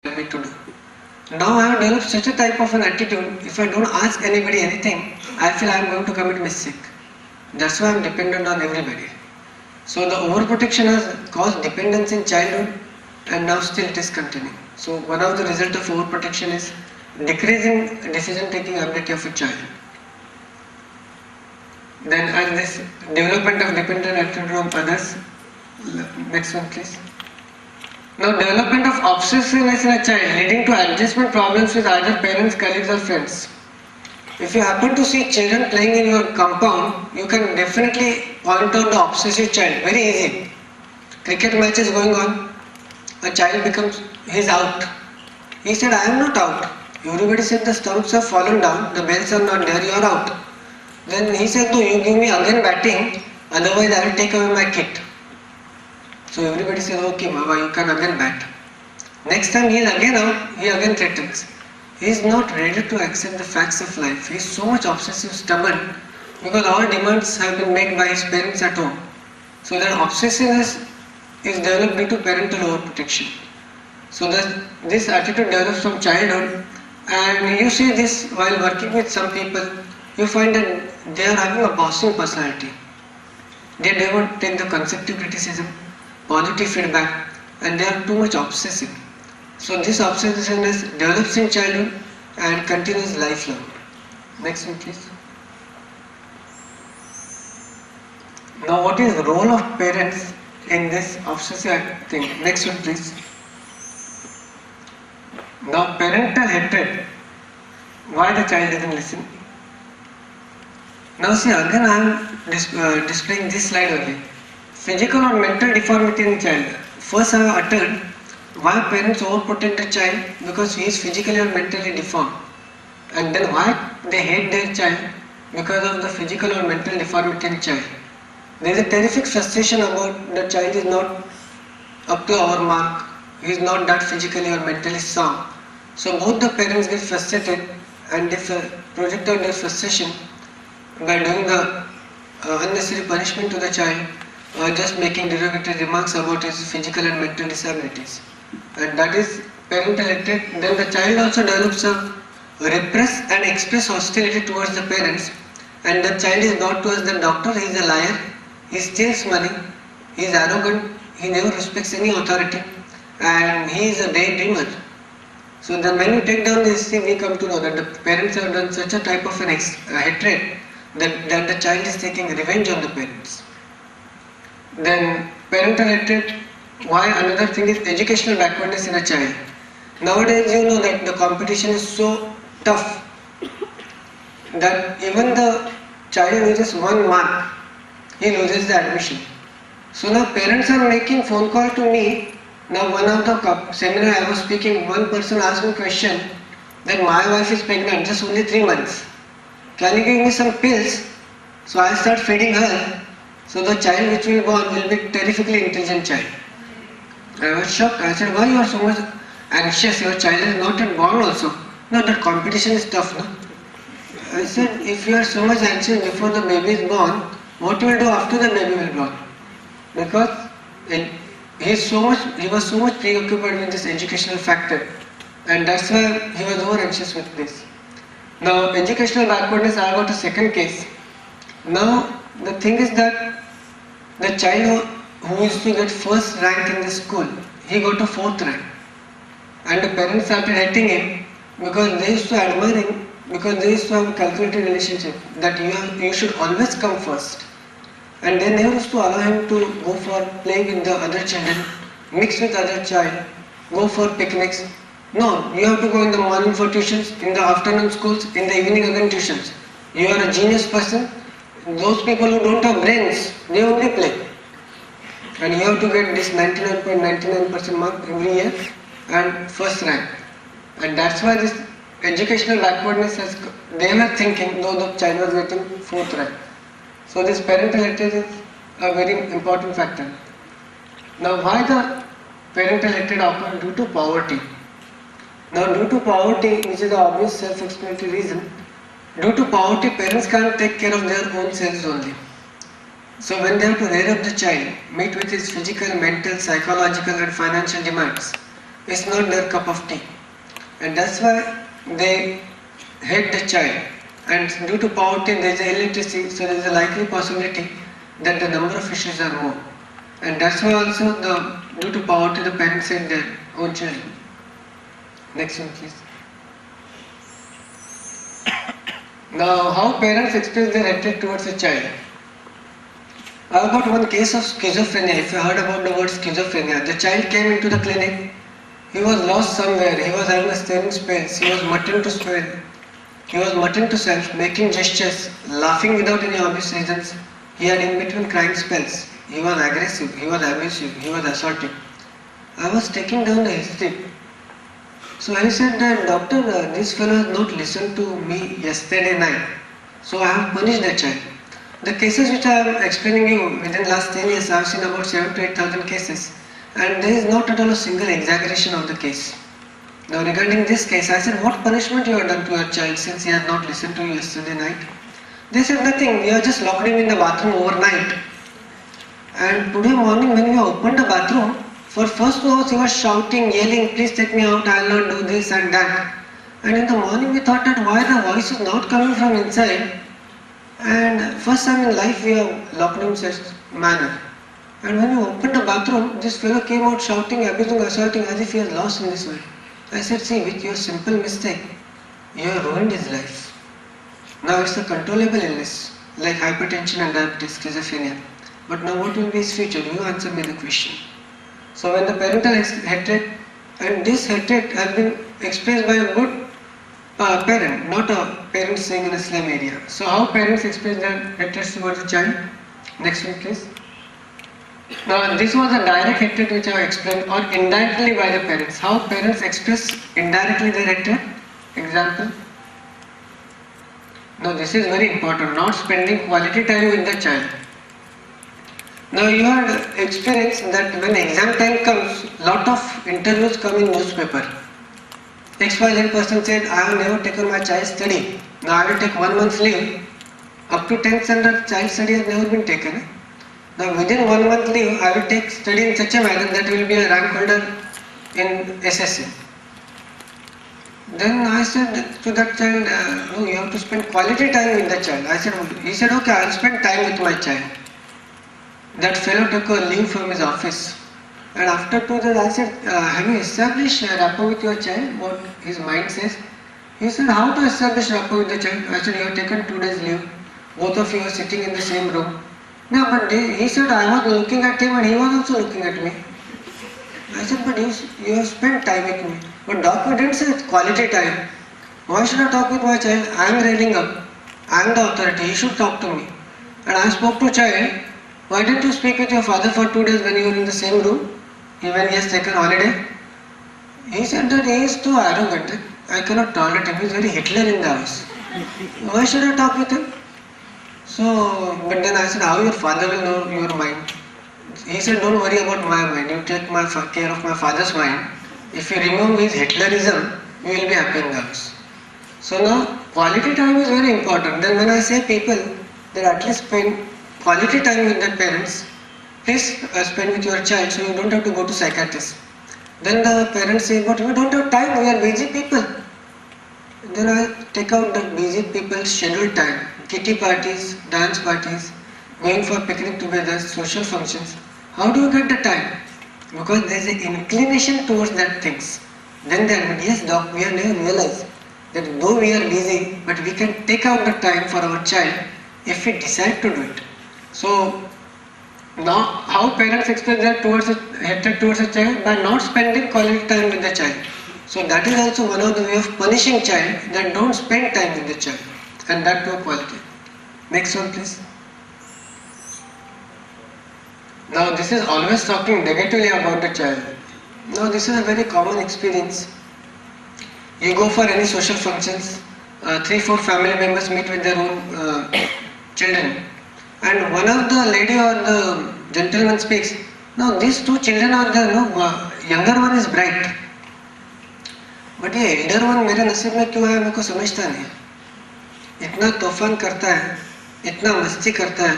tell me to do. Now I have developed such a type of an attitude, if I don't ask anybody anything, I feel I am going to commit mistake. That's why I am dependent on everybody. So the overprotection has caused dependence in childhood and now still it is continuing. So one of the result of overprotection is decreasing decision taking ability of a child. Then as this development of dependent attitude on others, next one please. Now development of obsessiveness in a child leading to adjustment problems with either parents, colleagues or friends. If you happen to see children playing in your compound, you can definitely point out the obsessive child, very easy. Cricket match is going on, a child becomes, he is out. He said, I am not out. Everybody said the stumps have fallen down, the bells are not there, you are out. Then he said, no, you give me again batting, otherwise I will take away my kit. So everybody says, okay Baba, you can again bat. Next time he is again out, he again threatens. He is not ready to accept the facts of life. He is so much obsessive, stubborn, because all demands have been made by his parents at home. So that obsessiveness is developed due to parental overprotection. So this attitude develops from childhood, and you see this while working with some people, you find that they are having a bossing personality. They don't take the constructive criticism, positive feedback, and they are too much obsessive. So this obsessiveness develops in childhood and continues lifelong. Next one please. Now what is the role of parents in this obsessive thing? Next one please. Now parental hatred. Why the child doesn't listen? Now see, again I am displaying this slide only. Physical or mental deformity in child. First I have uttered why parents overprotect the child, because he is physically or mentally deformed. And then why they hate their child, because of the physical or mental deformity in child. There is a terrific frustration about the child is not up to our mark, he is not that physically or mentally sound. So both the parents get frustrated and they project out their frustration by doing the unnecessary punishment to the child, or just making derogatory remarks about his physical and mental disabilities. And that is parental hatred. Then the child also develops a repress and express hostility towards the parents, and the child is brought towards the doctor, he is a liar, he steals money, he is arrogant, he never respects any authority, and he is a daydreamer. So then when you take down this thing, we come to know that the parents have done such a type of an hatred that the child is taking revenge on the parents. Then parental hatred. Why? Another thing is educational backwardness in a child. Nowadays you know that the competition is so tough that even the child loses 1 mark, he loses the admission. So now parents are making phone call to me. Now one of the seminar I was speaking, one person asked me a question that my wife is pregnant, just only 3 months. Can you give me some pills? So I start feeding her. So the child which will born will be terrifically intelligent child. I was shocked. I said, why you are so much anxious? Your child is not yet born also. No, that competition is tough, no? I said, if you are so much anxious before the baby is born, what you will do after the baby will born? Because he was so much preoccupied with this educational factor, and that's why he was over anxious with this. Now, educational backwardness, I got a second case. Now, the thing is that the child who used to get first rank in the school, he got a 4th rank. And the parents started hating him because they used to admire him, because they used to have a calculated relationship that you should always come first. And they never used to allow him to go for playing with the other children, mix with other child, go for picnics. No, you have to go in the morning for tuitions, in the afternoon schools, in the evening again tuitions. You are a genius person. Those people who don't have brains, they only play. And you have to get this 99.99% mark every year and first rank. And that's why this educational backwardness they were thinking, no, the child was getting 4th rank. So this parental hatred is a very important factor. Now why the parental hatred occurs? Due to poverty. Now due to poverty, which is the obvious self-explanatory reason, due to poverty parents can't take care of their own selves only. So when they have to rear up the child, meet with his physical, mental, psychological and financial demands, is not their cup of tea, and that's why they hate the child. And due to poverty, there is illiteracy, so there is a likely possibility that the number of fishes are more. And that's why also due to poverty, the parents hate their own children. Next one, please. Now, how parents express their hatred towards a child. I have got one case of schizophrenia. If you heard about the word schizophrenia, the child came into the clinic. He was lost somewhere. He was having a staring spells. He was muttering to spell. He was muttering to self, making gestures, laughing without any obvious reasons. He had in between crying spells. He was aggressive. He was abusive. He was assaultive. I was taking down the history. So I said that, doctor, this fellow has not listened to me yesterday night. So I have punished the child. The cases which I am explaining you within the last 10 years, I have seen about 7 to 8,000 cases. And there is not at all a single exaggeration of the case. Now regarding this case, I said, what punishment you have done to your child since he has not listened to you yesterday night? They said, nothing, we have just locked him in the bathroom overnight. And today morning when we opened the bathroom, for first 2 hours he was shouting, yelling, please take me out, I will not do this and that. And in the morning we thought that why the voice is not coming from inside. And first time in life we have locked him in such manner. And when we opened the bathroom, this fellow came out shouting, abusing, assaulting as if he was lost in this world. I said, see, with your simple mistake, you have ruined his life. Now it's a controllable illness, like hypertension and diabetes, schizophrenia. But now what will be his future? You answer me the question. So when the parental hatred, and this hatred has been expressed by a good parent, not a parent staying in a slum area. So how parents express their hatred towards the child? Next one please. Now this was a direct hatred which I have explained, or indirectly by the parents. How parents express indirectly their hatred? Example. Now this is very important, not spending quality time with the child. Now you have experienced that when exam time comes, lot of interviews come in newspaper. XYZ person said, I have never taken my child study. Now I will take 1 month leave. Up to 10th standard child study has never been taken. Now within 1 month leave, I will take study in such a manner that will be a rank holder in SSC. Then I said to that child, no, you have to spend quality time with the child. He said, okay, I will spend time with my child. That fellow took a leave from his office. And after 2 days I said, have you established a rapport with your child? What his mind says? He said, how to establish rapport with the child? I said, you have taken 2 days leave. Both of you are sitting in the same room. No, but he said, I was looking at him and he was also looking at me. I said, but you have spent time with me. But doctor didn't say quality time. Why should I talk with my child? I am railing up. I am the authority. He should talk to me. And I spoke to child. Why didn't you speak with your father for 2 days when you were in the same room? When he has taken holiday? He said that he is too arrogant. I cannot tolerate him. He is very Hitler in the house. Why should I talk with him? So, but then I said, how your father will know your mind? He said, don't worry about my mind. You take care of my father's mind. If you remove his Hitlerism, you will be happy in the house. So now, quality time is very important. Then when I say people, that at least spend quality time with their parents, please spend with your child so you don't have to go to psychiatrist. Then the parents say, but we don't have time, we are busy people. Then I take out the busy people's scheduled time, kitty parties, dance parties, going for picnic together, social functions. How do you get the time? Because there is an inclination towards that things. Then they admit, yes doc, we have never realized that though we are busy, but we can take out the time for our child if we decide to do it. So now how parents express their hatred towards a child? By not spending quality time with the child. So that is also one of the way of punishing child, that don't spend time with the child, and that to a quality. Next one please. Now this is always talking negatively about the child. Now this is a very common experience. You go for any social functions, 3-4 family members meet with their own children, and one of the lady or the gentleman speaks, now these 2 children are there, no, younger one is bright. But ये Elder one मेरे नसीब में क्यों है मेरे को समझता नहीं. इतना तूफान करता है, इतना मस्ती करता है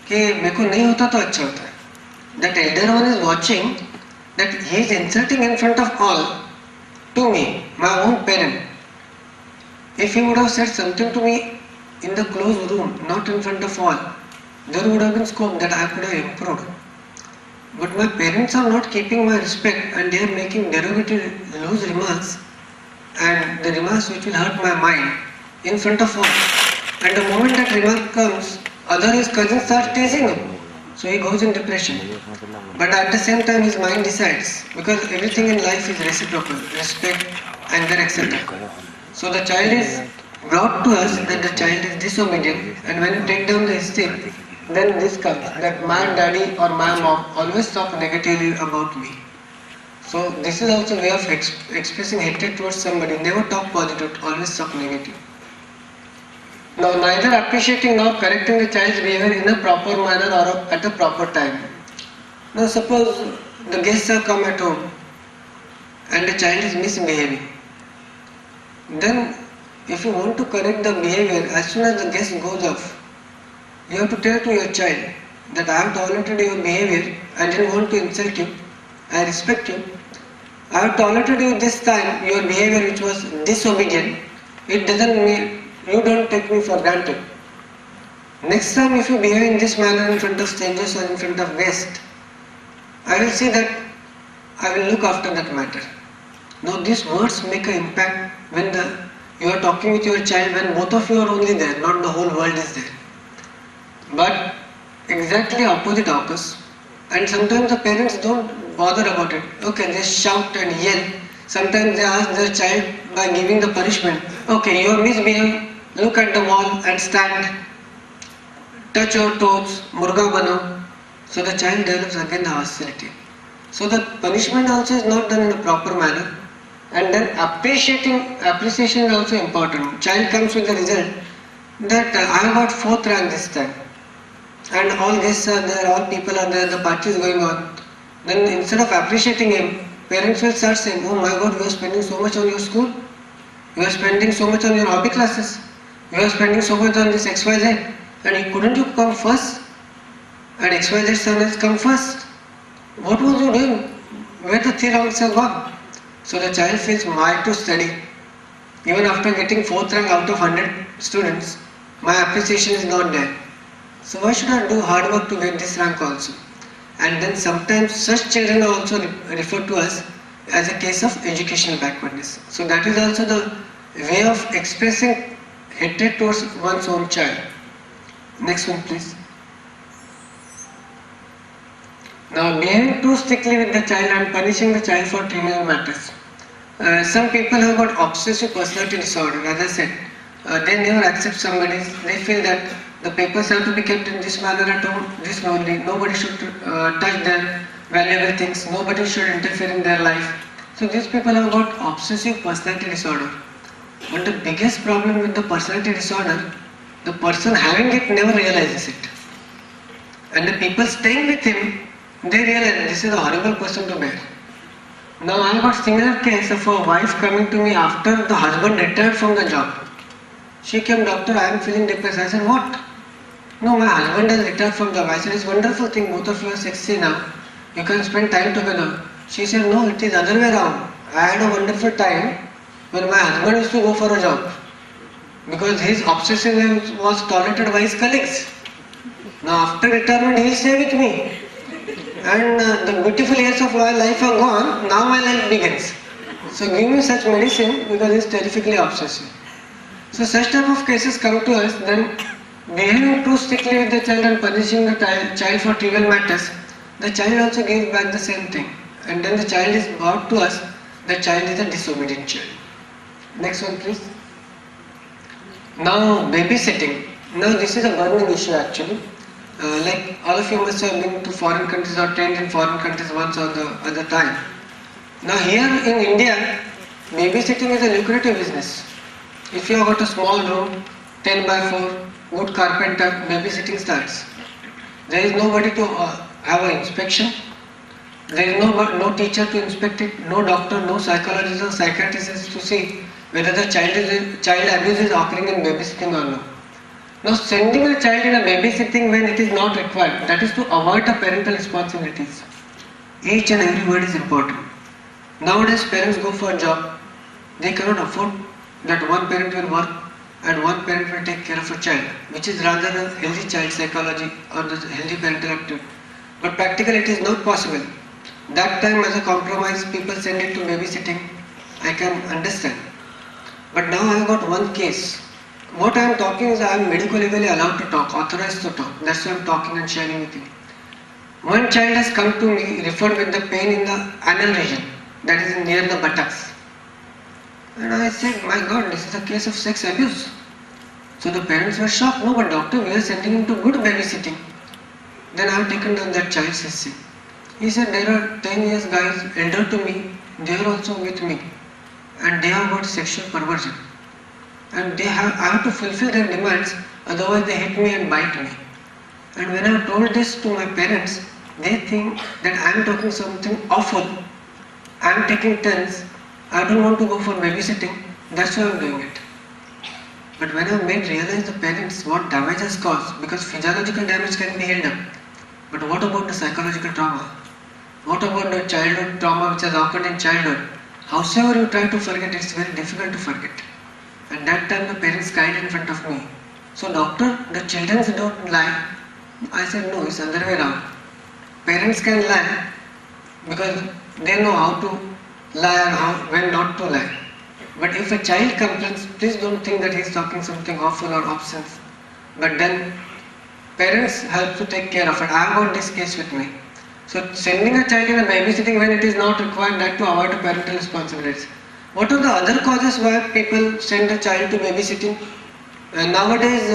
कि मेरे को नहीं होता तो अच्छा होता है. That Elder one is watching that he is insulting in front of all to me, my own parent. If he would have said something to me in the closed room, not in front of all, there would have been scope that I could have improved. But my parents are not keeping my respect and they are making derogatory loose remarks and the remarks which will hurt my mind in front of all. And the moment that remark comes, other his cousins start teasing him. So he goes in depression. But at the same time his mind decides, because everything in life is reciprocal, respect, anger, etc. So the child is brought to us that the child is disobedient, and when you take down the estate, then this comes, that my daddy or my mom always talk negatively about me. So this is also a way of expressing hatred towards somebody. Never talk positive, always talk negative. Now neither appreciating nor correcting the child's behavior in a proper manner or at a proper time. Now suppose the guests have come at home and the child is misbehaving. Then if you want to correct the behavior, as soon as the guest goes off, you have to tell to your child that I have tolerated your behavior, I didn't want to insult you, I respect you. I have tolerated you this time, your behavior which was disobedient. It doesn't mean you don't take me for granted. Next time if you behave in this manner in front of strangers or in front of guests, I will see that I will look after that matter. Now these words make an impact when you are talking with your child, when both of you are only there, not the whole world is there. But exactly opposite occurs, and sometimes the parents don't bother about it. Okay, they shout and yell. Sometimes they ask their child by giving the punishment. Okay, you are misbehaved, look at the wall and stand. Touch your toes, murga bano. So the child develops again the hostility. So the punishment also is not done in a proper manner. And then appreciation is also important. Child comes with the result that I got 4th rank this time. And all guests are there, all people are there, the party is going on. Then instead of appreciating him, parents will start saying, oh my God, you are spending so much on your school. You are spending so much on your hobby classes. You are spending so much on this XYZ. And couldn't you come first? And XYZ son has come first. What was you doing? Where the 3 ranks have gone? So the child feels mad to study. Even after getting 4th rank out of 100 students, my appreciation is not there. So why should I do hard work to get this rank also? And then sometimes such children are also referred to us as a case of educational backwardness. So that is also the way of expressing hatred towards one's own child. Next one please. Now behaving too strictly with the child and punishing the child for trivial matters. Some people have got obsessive personality disorder, as I said. They never accept somebody. They feel that the papers have to be kept in this manner at home, this only. Nobody should touch their valuable things. Nobody should interfere in their life. So these people have got obsessive personality disorder. But the biggest problem with the personality disorder, the person having it never realizes it. And the people staying with him, they realize this is a horrible person to bear. Now I got similar case of a wife coming to me after the husband retired from the job. She came, doctor, I am feeling depressed. I said, what? No, my husband has retired from job. I said, it's a wonderful thing, both of you are 60 now. You can spend time together. She said, no, it is other way around. I had a wonderful time when my husband used to go for a job. Because his obsessiveness was tolerated by his colleagues. Now after retirement he will stay with me. And the beautiful years of my life are gone, now my life begins. So give me such medicine because it's terrifically obsessive. So such type of cases come to us, then behaving too strictly with the child and punishing the child for trivial matters, the child also gives back the same thing. And then the child is brought to us, the child is a disobedient child. Next one please. Now babysitting. Now this is a burning issue actually. Like all of you must have been to foreign countries or trained in foreign countries once or the other time. Now here in India, babysitting is a lucrative business. If you have got a small room, 10 by 4, good carpenter, babysitting starts. There is nobody to have an inspection. There is no teacher to inspect it, no doctor, no psychologist or psychiatrist to see whether the child abuse is occurring in babysitting or not. Now sending a child in a babysitting when it is not required, that is to avoid the parental responsibilities. Each and every word is important. Nowadays parents go for a job, they cannot afford that one parent will work and one parent will take care of a child, which is rather a healthy child psychology or the healthy parental attitude. But practically it is not possible. That time as a compromise people send it to babysitting, I can understand. But now I have got one case. What I am talking is I am medically legally allowed to talk, authorized to talk. That's why I am talking and sharing with you. One child has come to me referred with the pain in the anal region, that is near the buttocks. And I said, my God, this is a case of sex abuse. So the parents were shocked. No, but doctor, we are sending him to good babysitting. Then I have taken down that child's history. He said, there are 10 years guys, elder to me, they are also with me. And they have got sexual perversion. And I have to fulfill their demands, otherwise they hit me and bite me. And when I told this to my parents, they think that I am talking something awful. I am taking turns. I don't want to go for babysitting. That's why I am doing it. But when I made realize the parents what damage has caused, because physiological damage can be healed up. But what about the psychological trauma? What about the childhood trauma which has occurred in childhood? Howsoever you try to forget, it's very difficult to forget. And that time the parents cried in front of me. So doctor, the children don't lie. I said no, it's the other way around. Parents can lie because they know how to lie and when not to lie. But if a child complains, please don't think that he is talking something awful or obscene. But then parents help to take care of it. I have got this case with me. So sending a child in a babysitting when it is not required, that to avoid parental responsibilities. What are the other causes why people send a child to babysitting? Nowadays